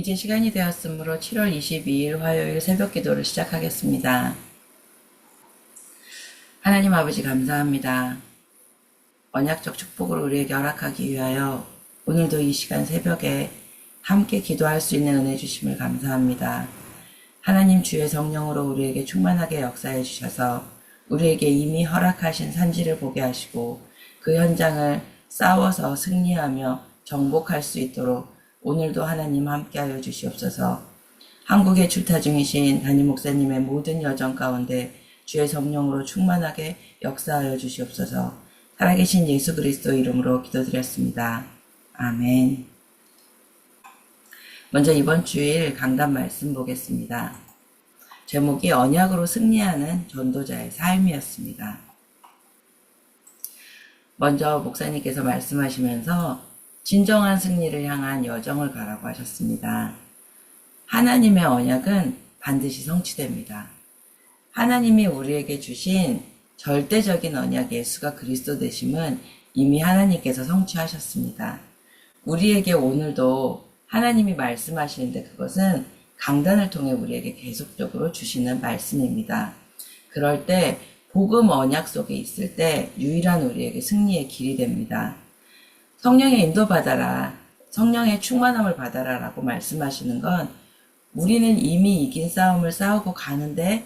이제 시간이 되었으므로 7월 22일 화요일 새벽 기도를 시작하겠습니다. 하나님 아버지 감사합니다. 언약적 축복을 우리에게 허락하기 위하여 오늘도 이 시간 새벽에 함께 기도할 수 있는 은혜 주심을 감사합니다. 하나님 주의 성령으로 우리에게 충만하게 역사해 주셔서 우리에게 이미 허락하신 산지를 보게 하시고 그 현장을 싸워서 승리하며 정복할 수 있도록 오늘도 하나님 함께하여 주시옵소서. 한국에 출타 중이신 담임 목사님의 모든 여정 가운데 주의 성령으로 충만하게 역사하여 주시옵소서. 살아계신 예수 그리스도 이름으로 기도드렸습니다. 아멘. 먼저 이번 주일 강단 말씀 보겠습니다. 제목이 언약으로 승리하는 전도자의 삶이었습니다. 먼저 목사님께서 말씀하시면서 진정한 승리를 향한 여정을 가라고 하셨습니다. 하나님의 언약은 반드시 성취됩니다. 하나님이 우리에게 주신 절대적인 언약 예수가 그리스도 되심은 이미 하나님께서 성취하셨습니다. 우리에게 오늘도 하나님이 말씀하시는데 그것은 강단을 통해 우리에게 계속적으로 주시는 말씀입니다. 그럴 때 복음 언약 속에 있을 때 유일한 우리에게 승리의 길이 됩니다. 성령의 인도 받아라, 성령의 충만함을 받아라 라고 말씀하시는 건 우리는 이미 이긴 싸움을 싸우고 가는데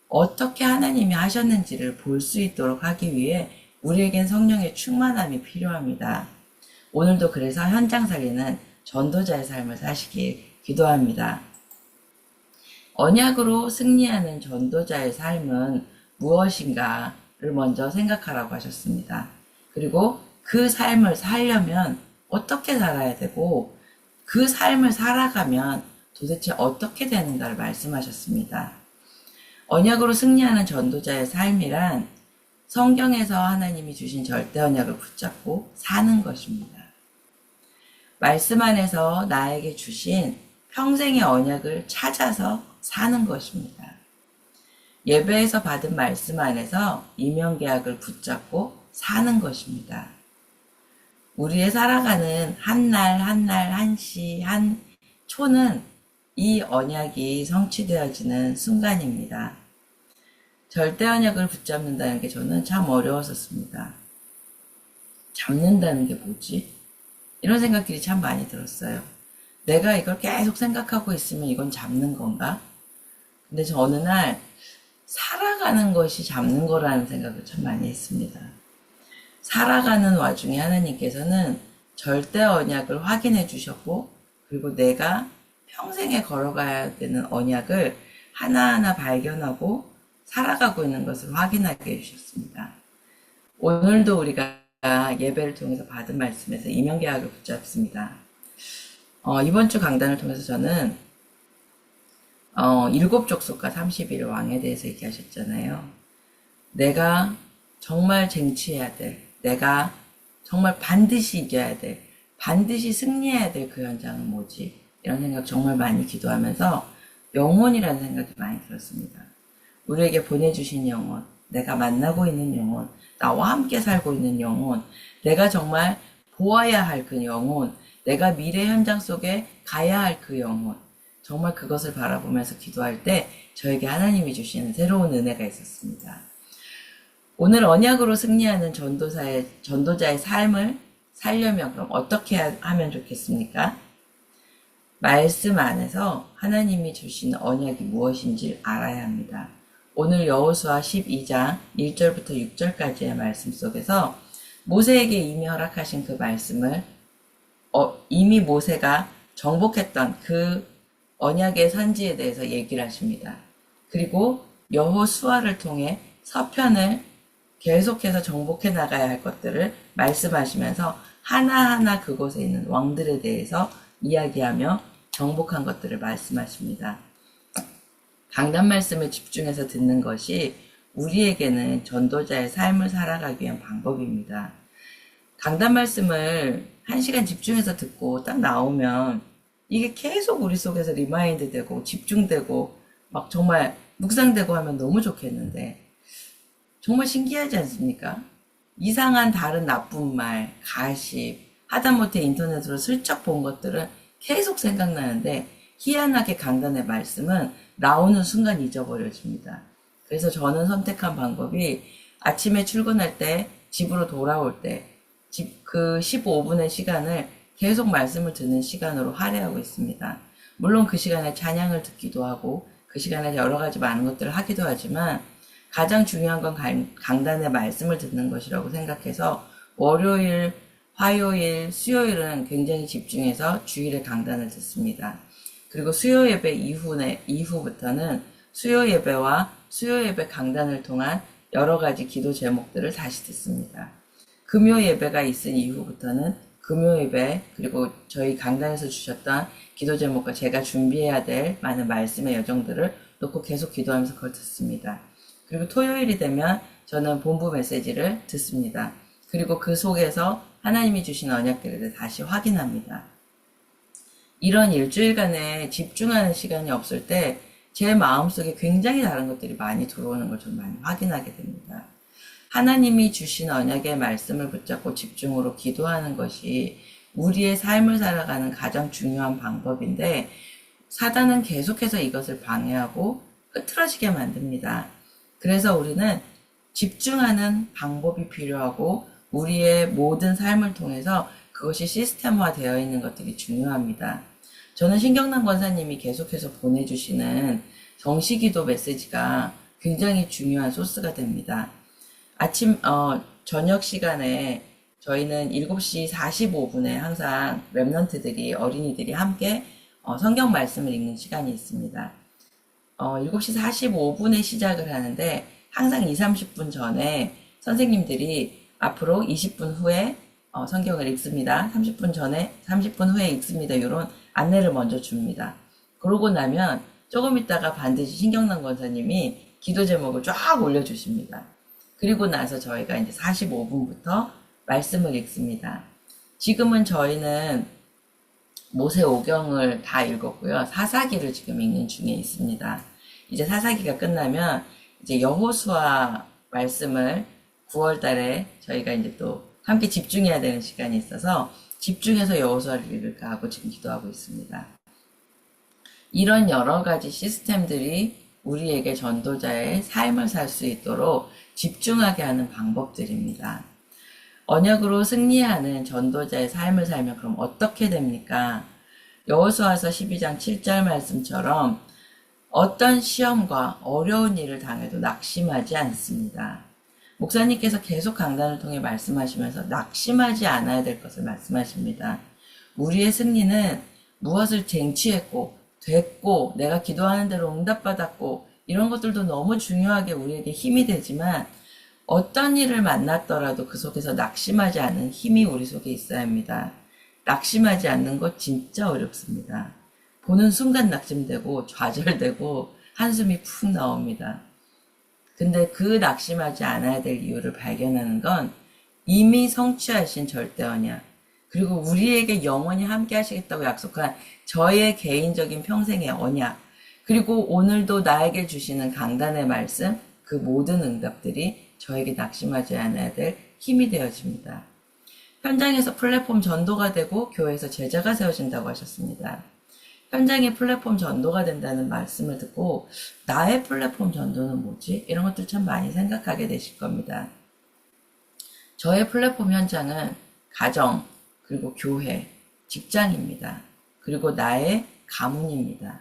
어떻게 하나님이 하셨는지를 볼 수 있도록 하기 위해 우리에겐 성령의 충만함이 필요합니다. 오늘도 그래서 현장 살리는 전도자의 삶을 사시길 기도합니다. 언약으로 승리하는 전도자의 삶은 무엇인가를 먼저 생각하라고 하셨습니다. 그리고 그 삶을 살려면 어떻게 살아야 되고 그 삶을 살아가면 도대체 어떻게 되는가를 말씀하셨습니다. 언약으로 승리하는 전도자의 삶이란 성경에서 하나님이 주신 절대 언약을 붙잡고 사는 것입니다. 말씀 안에서 나에게 주신 평생의 언약을 찾아서 사는 것입니다. 예배에서 받은 말씀 안에서 이명계약을 붙잡고 사는 것입니다. 우리의 살아가는 한 날, 한 날, 한 시, 한 초는 이 언약이 성취되어지는 순간입니다. 절대 언약을 붙잡는다는 게 저는 참 어려웠었습니다. 잡는다는 게 뭐지? 이런 생각들이 참 많이 들었어요. 내가 이걸 계속 생각하고 있으면 이건 잡는 건가? 근데 저 어느 날 살아가는 것이 잡는 거라는 생각을 참 많이 했습니다. 살아가는 와중에 하나님께서는 절대 언약을 확인해 주셨고 그리고 내가 평생에 걸어가야 되는 언약을 하나하나 발견하고 살아가고 있는 것을 확인하게 해주셨습니다. 오늘도 우리가 예배를 통해서 받은 말씀에서 이명계약을 붙잡습니다. 이번 주 강단을 통해서 저는 7족속과 31 왕에 대해서 얘기하셨잖아요. 내가 정말 쟁취해야 될, 내가 정말 반드시 이겨야 될, 반드시 승리해야 될 그 현장은 뭐지? 이런 생각 정말 많이 기도하면서 영혼이라는 생각이 많이 들었습니다. 우리에게 보내주신 영혼, 내가 만나고 있는 영혼, 나와 함께 살고 있는 영혼, 내가 정말 보아야 할 그 영혼, 내가 미래 현장 속에 가야 할 그 영혼, 정말 그것을 바라보면서 기도할 때 저에게 하나님이 주시는 새로운 은혜가 있었습니다. 오늘 언약으로 승리하는 전도자의 삶을 살려면 그럼 어떻게 하면 좋겠습니까? 말씀 안에서 하나님이 주신 언약이 무엇인지 알아야 합니다. 오늘 여호수아 12장 1절부터 6절까지의 말씀 속에서 모세에게 이미 허락하신 그 말씀을 이미 모세가 정복했던 그 언약의 산지에 대해서 얘기를 하십니다. 그리고 여호수아를 통해 서편을 계속해서 정복해 나가야 할 것들을 말씀하시면서 하나하나 그곳에 있는 왕들에 대해서 이야기하며 정복한 것들을 말씀하십니다. 강단 말씀에 집중해서 듣는 것이 우리에게는 전도자의 삶을 살아가기 위한 방법입니다. 강단 말씀을 1시간 집중해서 듣고 딱 나오면 이게 계속 우리 속에서 리마인드 되고 집중되고 막 정말 묵상되고 하면 너무 좋겠는데 정말 신기하지 않습니까? 이상한 다른 나쁜 말, 가십, 하다못해 인터넷으로 슬쩍 본 것들은 계속 생각나는데 희한하게 강단의 말씀은 나오는 순간 잊어버려집니다. 그래서 저는 선택한 방법이 아침에 출근할 때 집으로 돌아올 때 그 15분의 시간을 계속 말씀을 듣는 시간으로 할애하고 있습니다. 물론 그 시간에 찬양을 듣기도 하고 그 시간에 여러 가지 많은 것들을 하기도 하지만 가장 중요한 건 강단의 말씀을 듣는 것이라고 생각해서 월요일, 화요일, 수요일은 굉장히 집중해서 주일에 강단을 듣습니다. 그리고 수요 예배 이후부터는 수요 예배와 수요 예배 강단을 통한 여러 가지 기도 제목들을 다시 듣습니다. 금요 예배가 있은 이후부터는 금요 예배 그리고 저희 강단에서 주셨던 기도 제목과 제가 준비해야 될 많은 말씀의 여정들을 놓고 계속 기도하면서 그걸 듣습니다. 그리고 토요일이 되면 저는 본부 메시지를 듣습니다. 그리고 그 속에서 하나님이 주신 언약들을 다시 확인합니다. 이런 일주일간에 집중하는 시간이 없을 때 제 마음속에 굉장히 다른 것들이 많이 들어오는 걸 좀 많이 확인하게 됩니다. 하나님이 주신 언약의 말씀을 붙잡고 집중으로 기도하는 것이 우리의 삶을 살아가는 가장 중요한 방법인데 사단은 계속해서 이것을 방해하고 흐트러지게 만듭니다. 그래서 우리는 집중하는 방법이 필요하고 우리의 모든 삶을 통해서 그것이 시스템화 되어 있는 것들이 중요합니다. 저는 신경남 권사님이 계속해서 보내주시는 정시기도 메시지가 굉장히 중요한 소스가 됩니다. 저녁 시간에 저희는 7시 45분에 항상 랩런트들이, 어린이들이 함께 성경 말씀을 읽는 시간이 있습니다. 7시 45분에 시작을 하는데 항상 2, 30분 전에 선생님들이 앞으로 20분 후에 성경을 읽습니다. 30분 후에 읽습니다. 이런 안내를 먼저 줍니다. 그러고 나면 조금 있다가 반드시 신경남 권사님이 기도 제목을 쫙 올려주십니다. 그리고 나서 저희가 이제 45분부터 말씀을 읽습니다. 지금은 저희는 모세 오경을 다 읽었고요. 사사기를 지금 읽는 중에 있습니다. 이제 사사기가 끝나면 이제 여호수아 말씀을 9월 달에 저희가 이제 또 함께 집중해야 되는 시간이 있어서 집중해서 여호수아를 읽을까 하고 지금 기도하고 있습니다. 이런 여러 가지 시스템들이 우리에게 전도자의 삶을 살 수 있도록 집중하게 하는 방법들입니다. 언약으로 승리하는 전도자의 삶을 살면 그럼 어떻게 됩니까? 여호수아서 12장 7절 말씀처럼 어떤 시험과 어려운 일을 당해도 낙심하지 않습니다. 목사님께서 계속 강단을 통해 말씀하시면서 낙심하지 않아야 될 것을 말씀하십니다. 우리의 승리는 무엇을 쟁취했고 됐고 내가 기도하는 대로 응답받았고 이런 것들도 너무 중요하게 우리에게 힘이 되지만 어떤 일을 만났더라도 그 속에서 낙심하지 않은 힘이 우리 속에 있어야 합니다. 낙심하지 않는 것 진짜 어렵습니다. 보는 순간 낙심되고 좌절되고 한숨이 푹 나옵니다. 근데 그 낙심하지 않아야 될 이유를 발견하는 건 이미 성취하신 절대 언약 그리고 우리에게 영원히 함께 하시겠다고 약속한 저의 개인적인 평생의 언약 그리고 오늘도 나에게 주시는 강단의 말씀 그 모든 응답들이 저에게 낙심하지 않아야 될 힘이 되어집니다. 현장에서 플랫폼 전도가 되고 교회에서 제자가 세워진다고 하셨습니다. 현장의 플랫폼 전도가 된다는 말씀을 듣고 나의 플랫폼 전도는 뭐지? 이런 것들 참 많이 생각하게 되실 겁니다. 저의 플랫폼 현장은 가정, 그리고 교회, 직장입니다. 그리고 나의 가문입니다.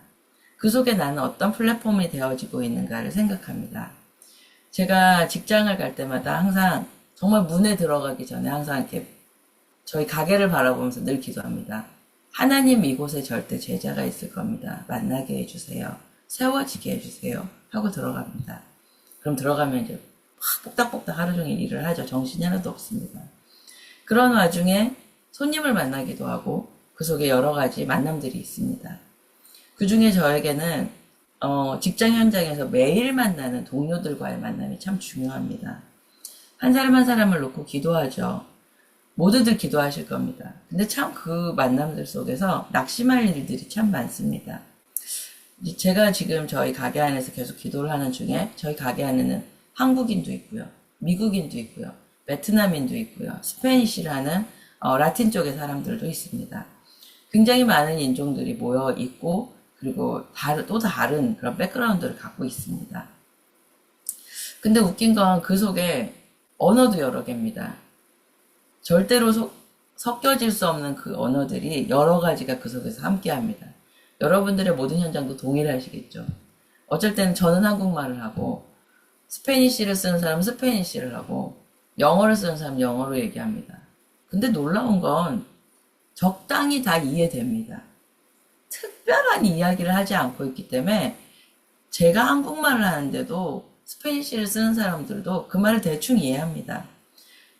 그 속에 나는 어떤 플랫폼이 되어지고 있는가를 생각합니다. 제가 직장을 갈 때마다 항상 정말 문에 들어가기 전에 항상 이렇게 저희 가게를 바라보면서 늘 기도합니다. 하나님 이곳에 절대 제자가 있을 겁니다. 만나게 해주세요. 세워지게 해주세요. 하고 들어갑니다. 그럼 들어가면 이제 막 뽁닥뽁닥 하루 종일 일을 하죠. 정신이 하나도 없습니다. 그런 와중에 손님을 만나기도 하고 그 속에 여러 가지 만남들이 있습니다. 그 중에 저에게는 직장 현장에서 매일 만나는 동료들과의 만남이 참 중요합니다. 한 사람 한 사람을 놓고 기도하죠. 모두들 기도하실 겁니다. 근데 참 그 만남들 속에서 낙심할 일들이 참 많습니다. 제가 지금 저희 가게 안에서 계속 기도를 하는 중에 저희 가게 안에는 한국인도 있고요. 미국인도 있고요. 베트남인도 있고요. 스페니쉬를 하는 라틴 쪽의 사람들도 있습니다. 굉장히 많은 인종들이 모여 있고, 그리고 또 다른 그런 백그라운드를 갖고 있습니다. 근데 웃긴 건 그 속에 언어도 여러 개입니다. 절대로 섞여질 수 없는 그 언어들이 여러 가지가 그 속에서 함께 합니다. 여러분들의 모든 현장도 동일하시겠죠. 어쩔 때는 저는 한국말을 하고, 스페니쉬를 쓰는 사람은 스페니쉬를 하고, 영어를 쓰는 사람은 영어로 얘기합니다. 근데 놀라운 건 적당히 다 이해됩니다. 특별한 이야기를 하지 않고 있기 때문에 제가 한국말을 하는데도 스페니쉬를 쓰는 사람들도 그 말을 대충 이해합니다.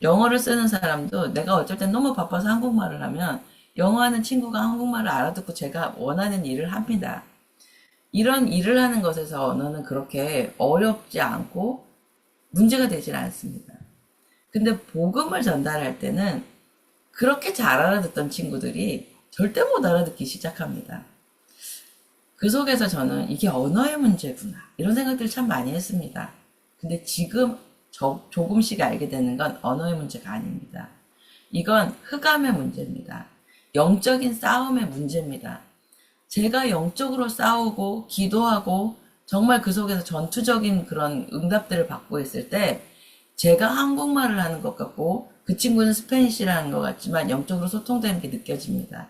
영어를 쓰는 사람도 내가 어쩔 땐 너무 바빠서 한국말을 하면 영어 하는 친구가 한국말을 알아듣고 제가 원하는 일을 합니다. 이런 일을 하는 것에서 언어는 그렇게 어렵지 않고 문제가 되질 않습니다. 근데 복음을 전달할 때는 그렇게 잘 알아듣던 친구들이 절대 못 알아듣기 시작합니다. 그 속에서 저는 이게 언어의 문제구나 이런 생각들을 참 많이 했습니다. 근데 지금 조금씩 알게 되는 건 언어의 문제가 아닙니다. 이건 흑암의 문제입니다. 영적인 싸움의 문제입니다. 제가 영적으로 싸우고 기도하고 정말 그 속에서 전투적인 그런 응답들을 받고 있을 때 제가 한국말을 하는 것 같고 그 친구는 스페니쉬를 하는 것 같지만 영적으로 소통되는 게 느껴집니다.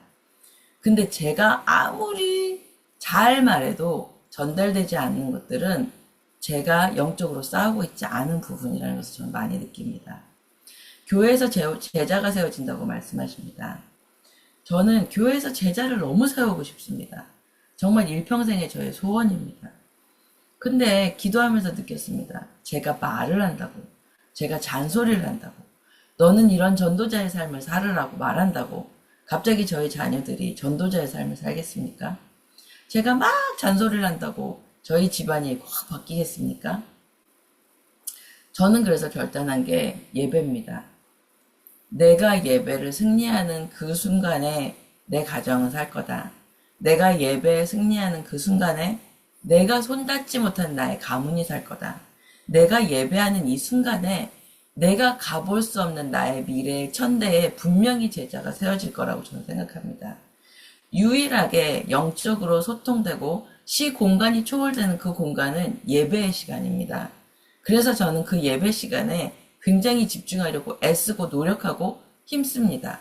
근데 제가 아무리 잘 말해도 전달되지 않는 것들은 제가 영적으로 싸우고 있지 않은 부분이라는 것을 저는 많이 느낍니다. 교회에서 제자가 세워진다고 말씀하십니다. 저는 교회에서 제자를 너무 세우고 싶습니다. 정말 일평생의 저의 소원입니다. 근데 기도하면서 느꼈습니다. 제가 말을 한다고, 제가 잔소리를 한다고, 너는 이런 전도자의 삶을 살으라고 말한다고 갑자기 저희 자녀들이 전도자의 삶을 살겠습니까? 제가 막 잔소리를 한다고 저희 집안이 확 바뀌겠습니까? 저는 그래서 결단한 게 예배입니다. 내가 예배를 승리하는 그 순간에 내 가정은 살 거다. 내가 예배에 승리하는 그 순간에 내가 손닿지 못한 나의 가문이 살 거다. 내가 예배하는 이 순간에 내가 가볼 수 없는 나의 미래의 천대에 분명히 제자가 세워질 거라고 저는 생각합니다. 유일하게 영적으로 소통되고 시 공간이 초월되는 그 공간은 예배의 시간입니다. 그래서 저는 그 예배 시간에 굉장히 집중하려고 애쓰고 노력하고 힘씁니다.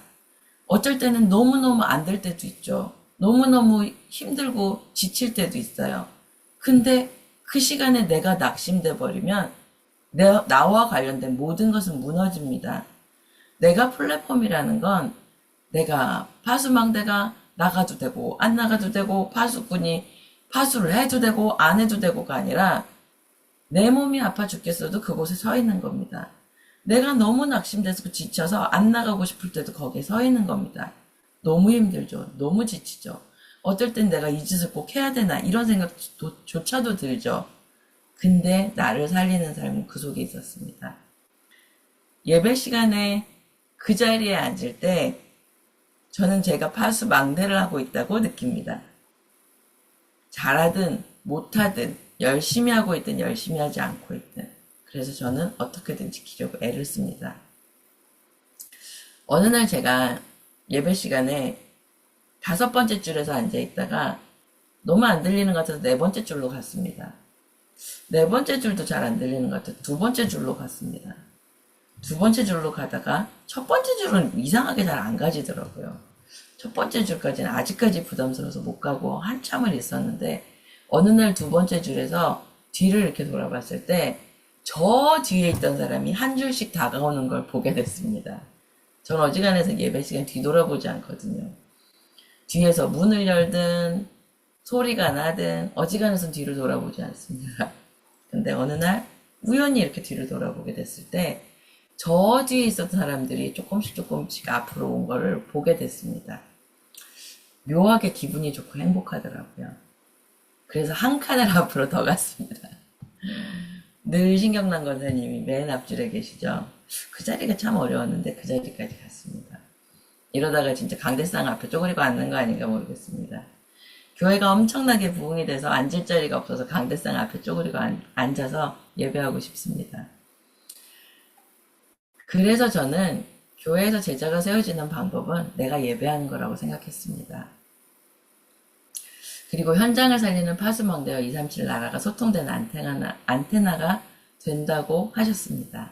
어쩔 때는 너무너무 안 될 때도 있죠. 너무너무 힘들고 지칠 때도 있어요. 근데 그 시간에 내가 낙심돼 버리면 나와 관련된 모든 것은 무너집니다. 내가 플랫폼이라는 건 내가 파수망대가 나가도 되고 안 나가도 되고 파수꾼이 파수를 해도 되고 안 해도 되고가 아니라 내 몸이 아파 죽겠어도 그곳에 서 있는 겁니다. 내가 너무 낙심돼서 지쳐서 안 나가고 싶을 때도 거기에 서 있는 겁니다. 너무 힘들죠. 너무 지치죠. 어떨 땐 내가 이 짓을 꼭 해야 되나 이런 생각조차도 들죠. 근데 나를 살리는 삶은 그 속에 있었습니다. 예배 시간에 그 자리에 앉을 때 저는 제가 파수망대를 하고 있다고 느낍니다. 잘하든 못하든 열심히 하고 있든 열심히 하지 않고 있든 그래서 저는 어떻게든 지키려고 애를 씁니다. 어느 날 제가 예배 시간에 5번째 줄에서 앉아있다가 너무 안 들리는 것 같아서 4번째 줄로 갔습니다. 4번째 줄도 잘 안 들리는 것 같아서 2번째 줄로 갔습니다. 2번째 줄로 가다가 1번째 줄은 이상하게 잘 안 가지더라고요. 1번째 줄까지는 아직까지 부담스러워서 못 가고 한참을 있었는데 어느 날 2번째 줄에서 뒤를 이렇게 돌아봤을 때 저 뒤에 있던 사람이 한 줄씩 다가오는 걸 보게 됐습니다. 전 어지간해서 예배 시간 뒤돌아보지 않거든요. 뒤에서 문을 열든 소리가 나든 어지간해서 뒤를 돌아보지 않습니다. 근데 어느 날 우연히 이렇게 뒤를 돌아보게 됐을 때 저 뒤에 있었던 사람들이 조금씩 앞으로 온 거를 보게 됐습니다. 묘하게 기분이 좋고 행복하더라고요. 그래서 한 칸을 앞으로 더 갔습니다. 늘 신경난 권사님이 맨 앞줄에 계시죠. 그 자리가 참 어려웠는데 그 자리까지 갔습니다. 이러다가 진짜 강대상 앞에 쪼그리고 앉는 거 아닌가 모르겠습니다. 교회가 엄청나게 부흥이 돼서 앉을 자리가 없어서 강대상 앞에 쪼그리고 앉아서 예배하고 싶습니다. 그래서 저는 교회에서 제자가 세워지는 방법은 내가 예배하는 거라고 생각했습니다. 그리고 현장을 살리는 파수망대와 237 나라가 소통되는 안테나가 된다고 하셨습니다.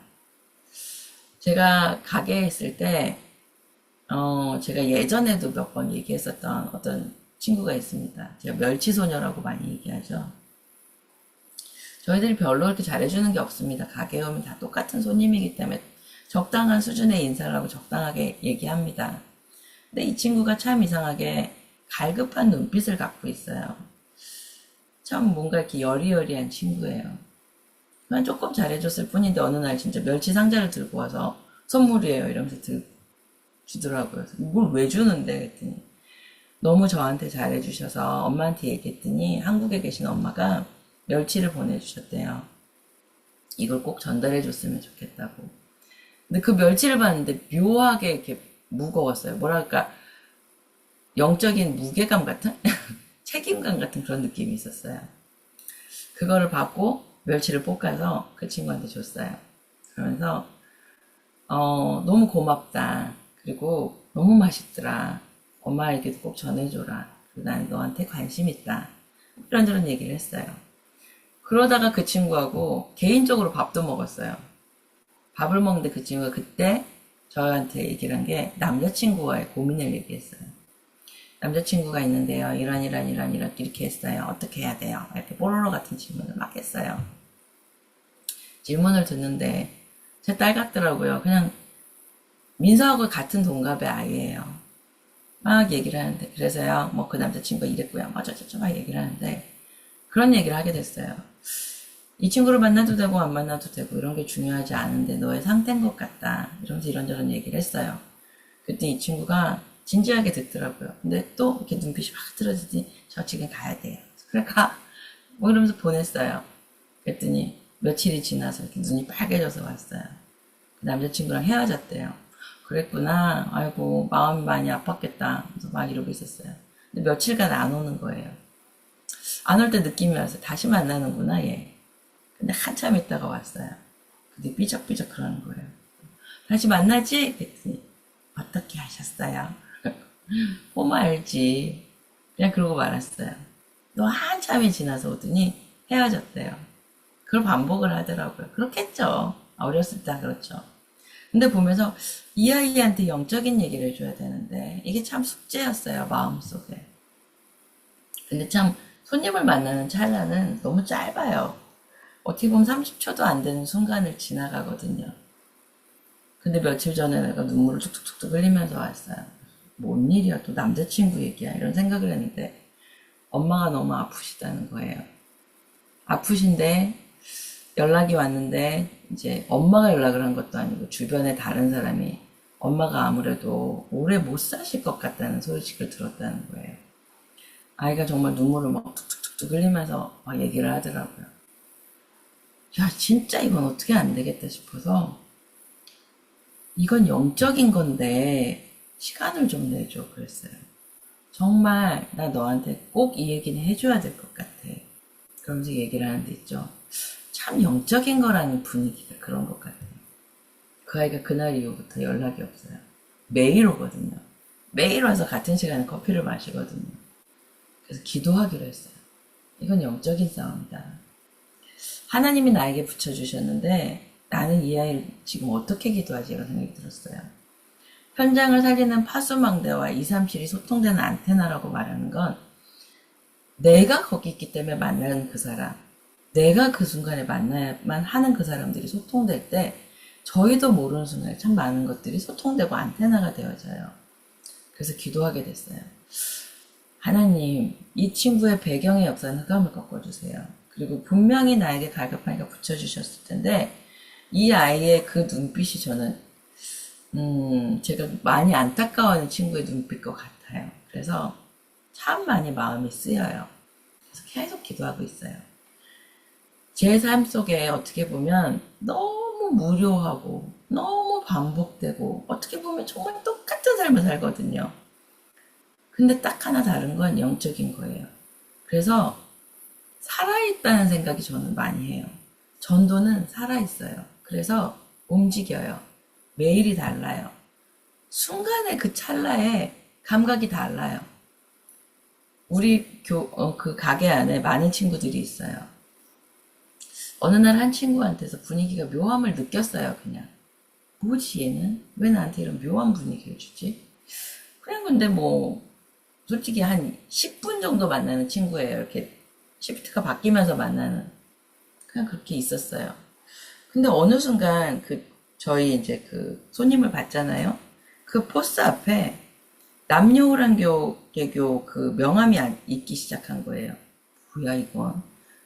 제가 가게에 있을 때, 제가 예전에도 몇 번 얘기했었던 어떤 친구가 있습니다. 제가 멸치소녀라고 많이 얘기하죠. 저희들이 별로 그렇게 잘해주는 게 없습니다. 가게에 오면 다 똑같은 손님이기 때문에 적당한 수준의 인사를 하고 적당하게 얘기합니다. 근데 이 친구가 참 이상하게 갈급한 눈빛을 갖고 있어요. 참 뭔가 이렇게 여리여리한 친구예요. 그냥 조금 잘해줬을 뿐인데 어느 날 진짜 멸치 상자를 들고 와서 선물이에요 이러면서 주더라고요. 이걸 왜 주는데 그랬더니 너무 저한테 잘해주셔서 엄마한테 얘기했더니 한국에 계신 엄마가 멸치를 보내주셨대요. 이걸 꼭 전달해줬으면 좋겠다고. 근데 그 멸치를 봤는데 묘하게 이렇게 무거웠어요. 뭐랄까 영적인 무게감 같은 책임감 같은 그런 느낌이 있었어요. 그거를 받고 멸치를 볶아서 그 친구한테 줬어요. 그러면서 너무 고맙다. 그리고 너무 맛있더라. 엄마에게도 꼭 전해줘라. 그리고 난 너한테 관심 있다. 이런저런 얘기를 했어요. 그러다가 그 친구하고 개인적으로 밥도 먹었어요. 밥을 먹는데 그 친구가 그때 저한테 얘기를 한 게 남자친구와의 고민을 얘기했어요. 남자친구가 있는데요. 이런 이렇게 했어요. 어떻게 해야 돼요? 이렇게 뽀로로 같은 질문을 막 했어요. 질문을 듣는데 제 딸 같더라고요. 그냥 민서하고 같은 동갑의 아이예요. 막 얘기를 하는데 그래서요. 뭐 그 남자친구가 이랬고요. 뭐 저저저 막 얘기를 하는데 그런 얘기를 하게 됐어요. 이 친구를 만나도 되고 안 만나도 되고 이런 게 중요하지 않은데 너의 상태인 것 같다. 이러면서 이런저런 얘기를 했어요. 그때 이 친구가 진지하게 듣더라고요. 근데 또 이렇게 눈빛이 확 틀어지더니 저 지금 가야 돼요. 그래 가. 뭐 이러면서 보냈어요. 그랬더니 며칠이 지나서 이렇게 눈이 빨개져서 왔어요. 그 남자친구랑 헤어졌대요. 그랬구나. 아이고 마음이 많이 아팠겠다. 그래서 막 이러고 있었어요. 근데 며칠간 안 오는 거예요. 안 올 때 느낌이 와서 다시 만나는구나 얘. 근데 한참 있다가 왔어요. 근데 삐적삐적 그러는 거예요. 다시 만나지? 그랬더니 어떻게 하셨어요? 꼬마 알지. 그냥 그러고 말았어요. 또 한참이 지나서 오더니 헤어졌대요. 그걸 반복을 하더라고요. 그렇겠죠. 어렸을 때 그렇죠. 근데 보면서 이 아이한테 영적인 얘기를 해줘야 되는데 이게 참 숙제였어요. 마음속에. 근데 참 손님을 만나는 찰나는 너무 짧아요. 어떻게 보면 30초도 안 되는 순간을 지나가거든요. 근데 며칠 전에 내가 눈물을 툭툭툭 흘리면서 왔어요. 뭔 일이야 또 남자친구 얘기야 이런 생각을 했는데 엄마가 너무 아프시다는 거예요. 아프신데 연락이 왔는데 이제 엄마가 연락을 한 것도 아니고 주변에 다른 사람이 엄마가 아무래도 오래 못 사실 것 같다는 소식을 들었다는 거예요. 아이가 정말 눈물을 막 툭툭툭 흘리면서 막 얘기를 하더라고요. 야 진짜 이건 어떻게 안 되겠다 싶어서 이건 영적인 건데 시간을 좀 내줘 그랬어요. 정말 나 너한테 꼭 이 얘기는 해줘야 될 것 같아. 그러면서 얘기를 하는데 있죠. 참 영적인 거라는 분위기가 그런 것 같아요. 그 아이가 그날 이후부터 연락이 없어요. 매일 오거든요. 매일 와서 같은 시간에 커피를 마시거든요. 그래서 기도하기로 했어요. 이건 영적인 싸움이다. 하나님이 나에게 붙여주셨는데 나는 이 아이를 지금 어떻게 기도하지? 이런 생각이 들었어요. 현장을 살리는 파수망대와 237이 소통되는 안테나라고 말하는 건 내가 거기 있기 때문에 만나는 그 사람, 내가 그 순간에 만나야만 하는 그 사람들이 소통될 때 저희도 모르는 순간에 참 많은 것들이 소통되고 안테나가 되어져요. 그래서 기도하게 됐어요. 하나님, 이 친구의 배경의 역사는 흑암을 꺾어주세요. 그리고 분명히 나에게 갈급하니까 붙여주셨을 텐데 이 아이의 그 눈빛이 저는 제가 많이 안타까워하는 친구의 눈빛 것 같아요. 그래서 참 많이 마음이 쓰여요. 그래서 계속 기도하고 있어요. 제 삶 속에 어떻게 보면 너무 무료하고 너무 반복되고 어떻게 보면 정말 똑같은 삶을 살거든요. 근데 딱 하나 다른 건 영적인 거예요. 그래서 살아있다는 생각이 저는 많이 해요. 전도는 살아있어요. 그래서 움직여요. 매일이 달라요. 순간에 그 찰나에 감각이 달라요. 우리 그 가게 안에 많은 친구들이 있어요. 어느 날 한 친구한테서 분위기가 묘함을 느꼈어요, 그냥. 뭐지, 얘는? 왜 나한테 이런 묘한 분위기를 주지? 그냥 근데 뭐, 솔직히 한 10분 정도 만나는 친구예요. 이렇게 시프트가 바뀌면서 만나는. 그냥 그렇게 있었어요. 근데 어느 순간 저희 이제 그 손님을 봤잖아요. 그 포스 앞에 남녀호랑교 개교 그 명함이 있기 시작한 거예요. 뭐야, 이건.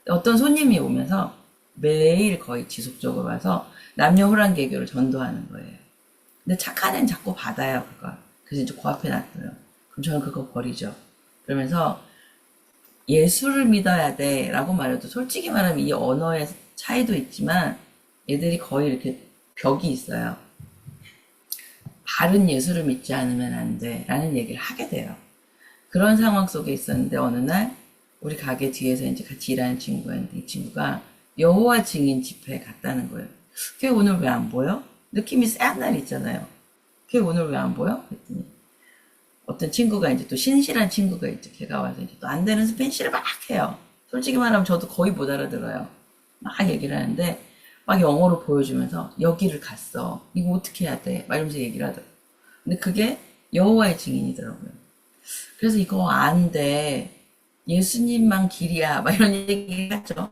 어떤 손님이 오면서 매일 거의 지속적으로 와서 남녀호랑 개교를 전도하는 거예요. 근데 착한 애는 자꾸 받아요, 그걸. 그래서 이제 그 앞에 놔둬요. 그럼 저는 그거 버리죠. 그러면서 예수를 믿어야 돼 라고 말해도 솔직히 말하면 이 언어의 차이도 있지만 얘들이 거의 이렇게 벽이 있어요. 바른 예수를 믿지 않으면 안 돼 라는 얘기를 하게 돼요. 그런 상황 속에 있었는데 어느 날 우리 가게 뒤에서 이제 같이 일하는 친구였는데 이 친구가 여호와 증인 집회에 갔다는 거예요. 걔 오늘 왜 안 보여? 느낌이 쎄한 날 있잖아요. 걔 오늘 왜 안 보여? 그랬더니 어떤 친구가 이제 또 신실한 친구가 있죠. 걔가 와서 이제 또 안 되는 스페인시를 막 해요. 솔직히 말하면 저도 거의 못 알아들어요. 막 얘기를 하는데 막 영어로 보여주면서 여기를 갔어. 이거 어떻게 해야 돼? 막 이러면서 얘기를 하더라고요. 근데 그게 여호와의 증인이더라고요. 그래서 이거 안 돼. 예수님만 길이야. 막 이런 얘기를 하죠.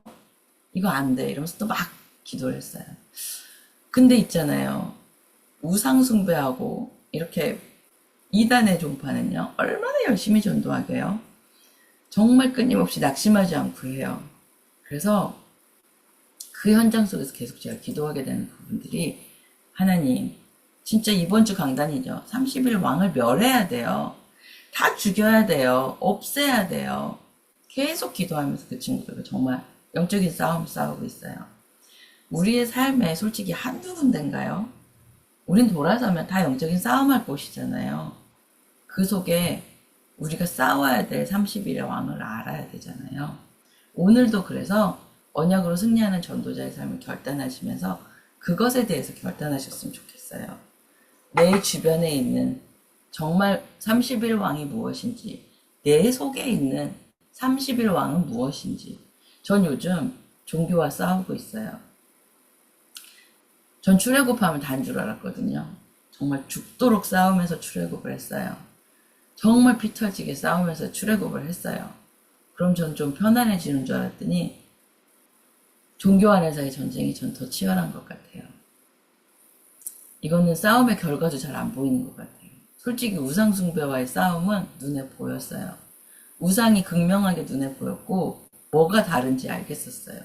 이거 안 돼. 이러면서 또 막 기도를 했어요. 근데 있잖아요. 우상숭배하고 이렇게 이단의 종파는요. 얼마나 열심히 전도하게요. 정말 끊임없이 낙심하지 않고 해요. 그래서 그 현장 속에서 계속 제가 기도하게 되는 부분들이 하나님 진짜 이번 주 강단이죠. 30일 왕을 멸해야 돼요. 다 죽여야 돼요. 없애야 돼요. 계속 기도하면서 그 친구들과 정말 영적인 싸움 싸우고 있어요. 우리의 삶에 솔직히 한두 군데인가요? 우린 돌아서면 다 영적인 싸움할 곳이잖아요. 그 속에 우리가 싸워야 될 30일의 왕을 알아야 되잖아요. 오늘도 그래서 언약으로 승리하는 전도자의 삶을 결단하시면서 그것에 대해서 결단하셨으면 좋겠어요. 내 주변에 있는 정말 30일 왕이 무엇인지, 내 속에 있는 30일 왕은 무엇인지, 전 요즘 종교와 싸우고 있어요. 전 출애굽하면 단 줄 알았거든요. 정말 죽도록 싸우면서 출애굽을 했어요. 정말 피 터지게 싸우면서 출애굽을 했어요. 그럼 전 좀 편안해지는 줄 알았더니 종교 안에서의 전쟁이 전 더 치열한 것 같아요. 이거는 싸움의 결과도 잘 안 보이는 것 같아요. 솔직히 우상 숭배와의 싸움은 눈에 보였어요. 우상이 극명하게 눈에 보였고 뭐가 다른지 알겠었어요.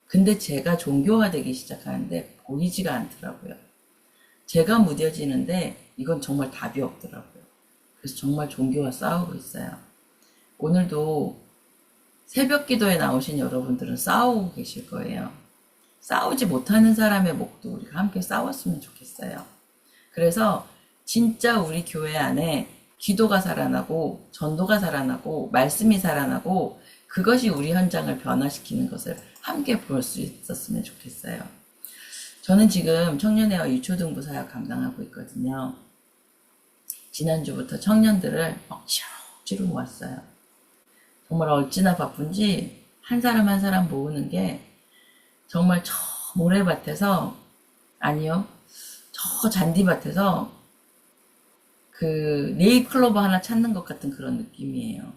근데 제가 종교화되기 시작하는데 보이지가 않더라고요. 제가 무뎌지는데 이건 정말 답이 없더라고요. 그래서 정말 종교와 싸우고 있어요. 오늘도 새벽 기도에 나오신 여러분들은 싸우고 계실 거예요. 싸우지 못하는 사람의 목도 우리가 함께 싸웠으면 좋겠어요. 그래서 진짜 우리 교회 안에 기도가 살아나고 전도가 살아나고 말씀이 살아나고 그것이 우리 현장을 변화시키는 것을 함께 볼 수 있었으면 좋겠어요. 저는 지금 청년회와 유초등부 사역 감당하고 있거든요. 지난주부터 청년들을 억지로 모았어요. 정말 어찌나 바쁜지 한 사람 한 사람 모으는 게 정말 저 모래밭에서 아니요 저 잔디밭에서 그 네일클로버 하나 찾는 것 같은 그런 느낌이에요.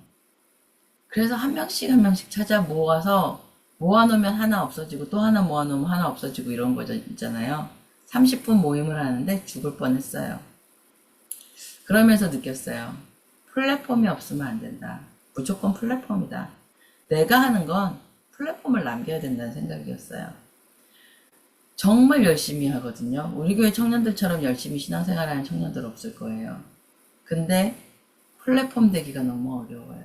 그래서 한 명씩 한 명씩 찾아 모아서 모아놓으면 하나 없어지고 또 하나 모아놓으면 하나 없어지고 이런 거죠 있잖아요. 30분 모임을 하는데 죽을 뻔했어요. 그러면서 느꼈어요. 플랫폼이 없으면 안 된다. 무조건 플랫폼이다. 내가 하는 건 플랫폼을 남겨야 된다는 생각이었어요. 정말 열심히 하거든요. 우리 교회 청년들처럼 열심히 신앙생활하는 청년들 없을 거예요. 근데 플랫폼 되기가 너무 어려워요.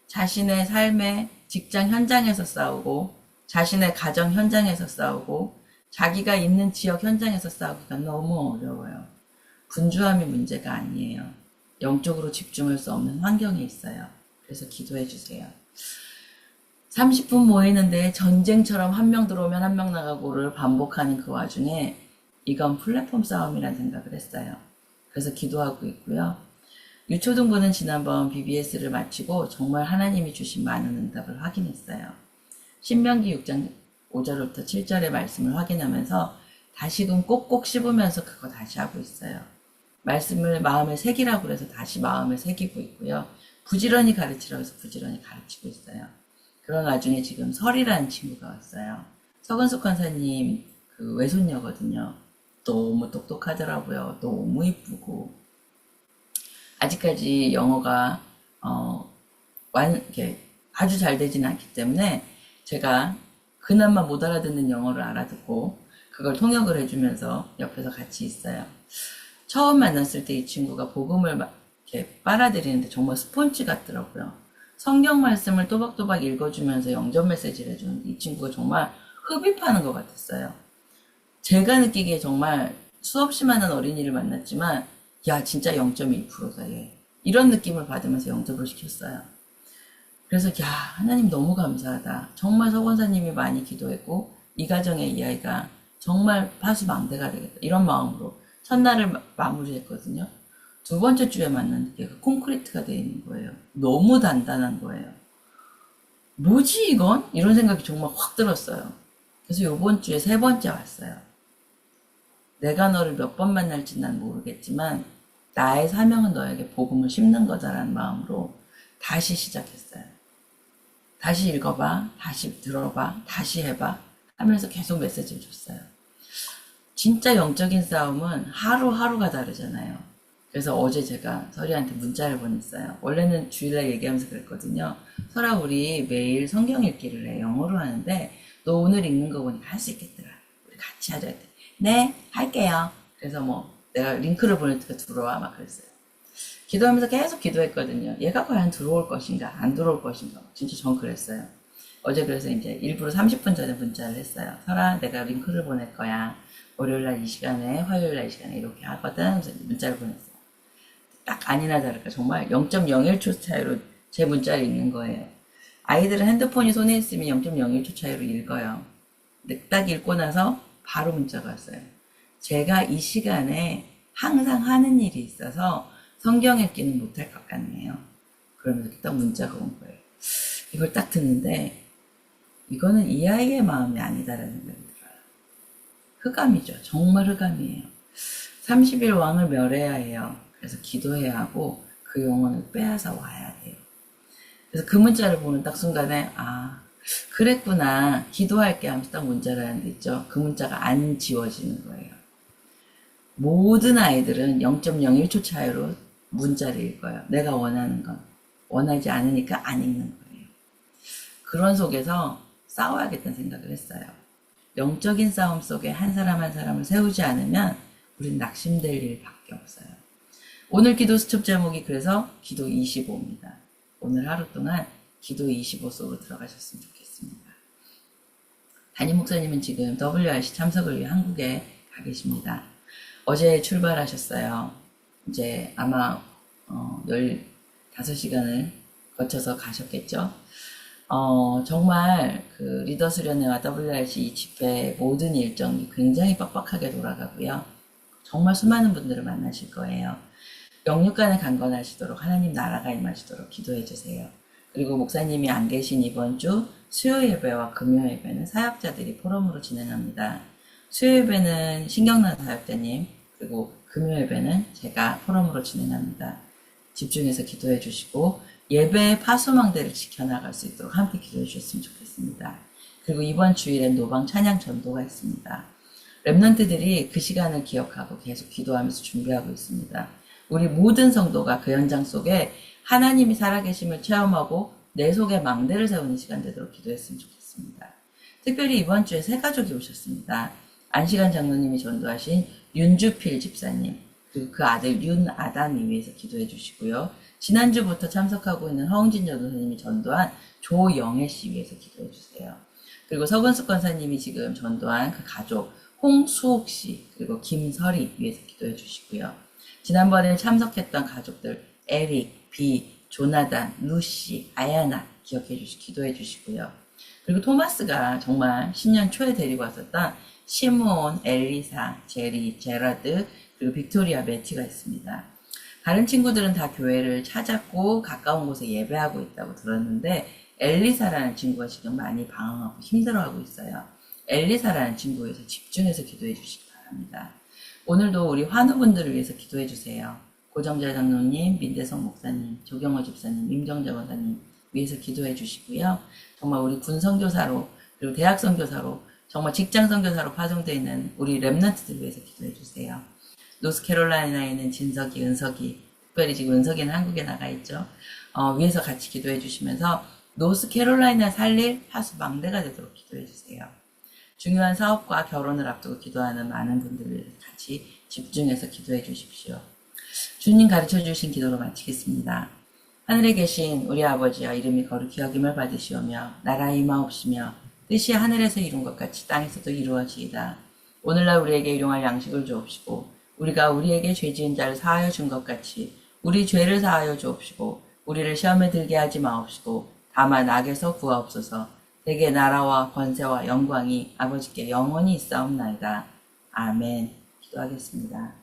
자신의 삶의 직장 현장에서 싸우고 자신의 가정 현장에서 싸우고 자기가 있는 지역 현장에서 싸우기가 너무 어려워요. 분주함이 문제가 아니에요. 영적으로 집중할 수 없는 환경에 있어요. 그래서 기도해 주세요. 30분 모이는데 전쟁처럼 한 명 들어오면 한 명 나가고를 반복하는 그 와중에 이건 플랫폼 싸움이라는 생각을 했어요. 그래서 기도하고 있고요. 유초등부는 지난번 BBS를 마치고 정말 하나님이 주신 많은 응답을 확인했어요. 신명기 6장 5절부터 7절의 말씀을 확인하면서 다시금 꼭꼭 씹으면서 그거 다시 하고 있어요. 말씀을 마음에 새기라고 해서 다시 마음에 새기고 있고요. 부지런히 가르치라고 해서 부지런히 가르치고 있어요. 그런 와중에 지금 설이라는 친구가 왔어요. 서근숙 권사님 그 외손녀거든요. 너무 똑똑하더라고요. 너무 이쁘고. 아직까지 영어가 이렇게 아주 잘 되진 않기 때문에 제가 그나마 못 알아듣는 영어를 알아듣고 그걸 통역을 해주면서 옆에서 같이 있어요. 처음 만났을 때 이 친구가 복음을 이렇게 빨아들이는데 정말 스폰지 같더라고요. 성경 말씀을 또박또박 읽어주면서 영접 메시지를 해주는 이 친구가 정말 흡입하는 것 같았어요. 제가 느끼기에 정말 수없이 많은 어린이를 만났지만 야 진짜 0.1%다 얘. 이런 느낌을 받으면서 영접을 시켰어요. 그래서 야 하나님 너무 감사하다. 정말 서권사님이 많이 기도했고 이 가정의 이 아이가 정말 파수망대가 되겠다. 이런 마음으로 첫날을 마무리했거든요. 두 번째 주에 만났는데 콘크리트가 되어 있는 거예요. 너무 단단한 거예요. 뭐지 이건? 이런 생각이 정말 확 들었어요. 그래서 요번 주에 세 번째 왔어요. 내가 너를 몇 번 만날지 난 모르겠지만 나의 사명은 너에게 복음을 심는 거다라는 마음으로 다시 시작했어요. 다시 읽어봐, 다시 들어봐, 다시 해봐 하면서 계속 메시지를 줬어요. 진짜 영적인 싸움은 하루하루가 다르잖아요. 그래서 어제 제가 설이한테 문자를 보냈어요. 원래는 주일날 얘기하면서 그랬거든요. 설아 우리 매일 성경 읽기를 해. 영어로 하는데 너 오늘 읽는 거 보니까 할 수 있겠더라. 우리 같이 하자 했더니 네 할게요. 그래서 뭐 내가 링크를 보내니까 들어와 막 그랬어요. 기도하면서 계속 기도했거든요. 얘가 과연 들어올 것인가 안 들어올 것인가 진짜 전 그랬어요. 어제 그래서 이제 일부러 30분 전에 문자를 했어요. 설아 내가 링크를 보낼 거야. 월요일날 이 시간에 화요일날 이 시간에 이렇게 하거든. 그래서 문자를 보냈어요. 딱 아니나 다를까 정말 0.01초 차이로 제 문자를 읽는 거예요. 아이들은 핸드폰이 손에 있으면 0.01초 차이로 읽어요. 근데 딱 읽고 나서 바로 문자가 왔어요. 제가 이 시간에 항상 하는 일이 있어서 성경 읽기는 못할 것 같네요. 그러면서 딱 문자가 온 거예요. 이걸 딱 듣는데 이거는 이 아이의 마음이 아니다라는 생각이 들어요. 흑암이죠. 정말 흑암이에요. 30일 왕을 멸해야 해요. 그래서 기도해야 하고 그 영혼을 빼앗아 와야 돼요. 그래서 그 문자를 보는 딱 순간에 아 그랬구나 기도할게 하면서 딱 문자를 하는데 있죠. 그 문자가 안 지워지는 거예요. 모든 아이들은 0.01초 차이로 문자를 읽어요. 내가 원하는 건 원하지 않으니까 안 읽는 거예요. 그런 속에서 싸워야겠다는 생각을 했어요. 영적인 싸움 속에 한 사람 한 사람을 세우지 않으면 우린 낙심될 일밖에 없어요. 오늘 기도 수첩 제목이 그래서 기도 25입니다. 오늘 하루 동안 기도 25 속으로 들어가셨으면 좋겠습니다. 담임 목사님은 지금 WRC 참석을 위해 한국에 가 계십니다. 어제 출발하셨어요. 이제 아마 15시간을 거쳐서 가셨겠죠. 정말 그 리더 수련회와 WRC 이 집회 모든 일정이 굉장히 빡빡하게 돌아가고요. 정말 수많은 분들을 만나실 거예요. 영육간에 강건하시도록 하나님 나라가 임하시도록 기도해 주세요. 그리고 목사님이 안 계신 이번 주 수요 예배와 금요 예배는 사역자들이 포럼으로 진행합니다. 수요 예배는 신경난 사역자님 그리고 금요 예배는 제가 포럼으로 진행합니다. 집중해서 기도해 주시고 예배의 파수망대를 지켜나갈 수 있도록 함께 기도해 주셨으면 좋겠습니다. 그리고 이번 주일엔 노방 찬양 전도가 있습니다. 랩런트들이 그 시간을 기억하고 계속 기도하면서 준비하고 있습니다. 우리 모든 성도가 그 현장 속에 하나님이 살아계심을 체험하고 내 속에 망대를 세우는 시간 되도록 기도했으면 좋겠습니다. 특별히 이번 주에 세 가족이 오셨습니다. 안시간 장로님이 전도하신 윤주필 집사님 그리고 그 아들 윤아담이 위해서 기도해 주시고요. 지난주부터 참석하고 있는 허웅진 전도사님이 전도한 조영애 씨 위해서 기도해 주세요. 그리고 서근숙 권사님이 지금 전도한 그 가족 홍수옥 씨 그리고 김설이 위해서 기도해 주시고요. 지난번에 참석했던 가족들 에릭, 비, 조나단, 루시, 아야나 기억해 주시 기도해 주시고요. 그리고 토마스가 정말 신년 초에 데리고 왔었던 시므온, 엘리사, 제리, 제라드, 그리고 빅토리아, 매튜가 있습니다. 다른 친구들은 다 교회를 찾았고 가까운 곳에 예배하고 있다고 들었는데 엘리사라는 친구가 지금 많이 방황하고 힘들어하고 있어요. 엘리사라는 친구에서 집중해서 기도해 주시기 바랍니다. 오늘도 우리 환우분들을 위해서 기도해 주세요. 고정자 장로님, 민대성 목사님, 조경호 집사님, 임정자 원사님 위해서 기도해 주시고요. 정말 우리 군 선교사로 그리고 대학 선교사로 정말 직장 선교사로 파송되어 있는 우리 랩런트들 위해서 기도해 주세요. 노스캐롤라이나에 있는 진석이, 은석이, 특별히 지금 은석이는 한국에 나가 있죠. 위해서 같이 기도해 주시면서 노스캐롤라이나 살릴 하수 망대가 되도록 기도해 주세요. 중요한 사업과 결혼을 앞두고 기도하는 많은 분들을 같이 집중해서 기도해 주십시오. 주님 가르쳐 주신 기도로 마치겠습니다. 하늘에 계신 우리 아버지여 이름이 거룩히 여김을 받으시오며 나라의 임하옵시며 뜻이 하늘에서 이룬 것 같이 땅에서도 이루어지이다. 오늘날 우리에게 일용할 양식을 주옵시고 우리가 우리에게 죄 지은 자를 사하여 준 것 같이 우리 죄를 사하여 주옵시고 우리를 시험에 들게 하지 마옵시고 다만 악에서 구하옵소서. 대개 나라와 권세와 영광이 아버지께 영원히 있사옵나이다. 아멘. 기도하겠습니다.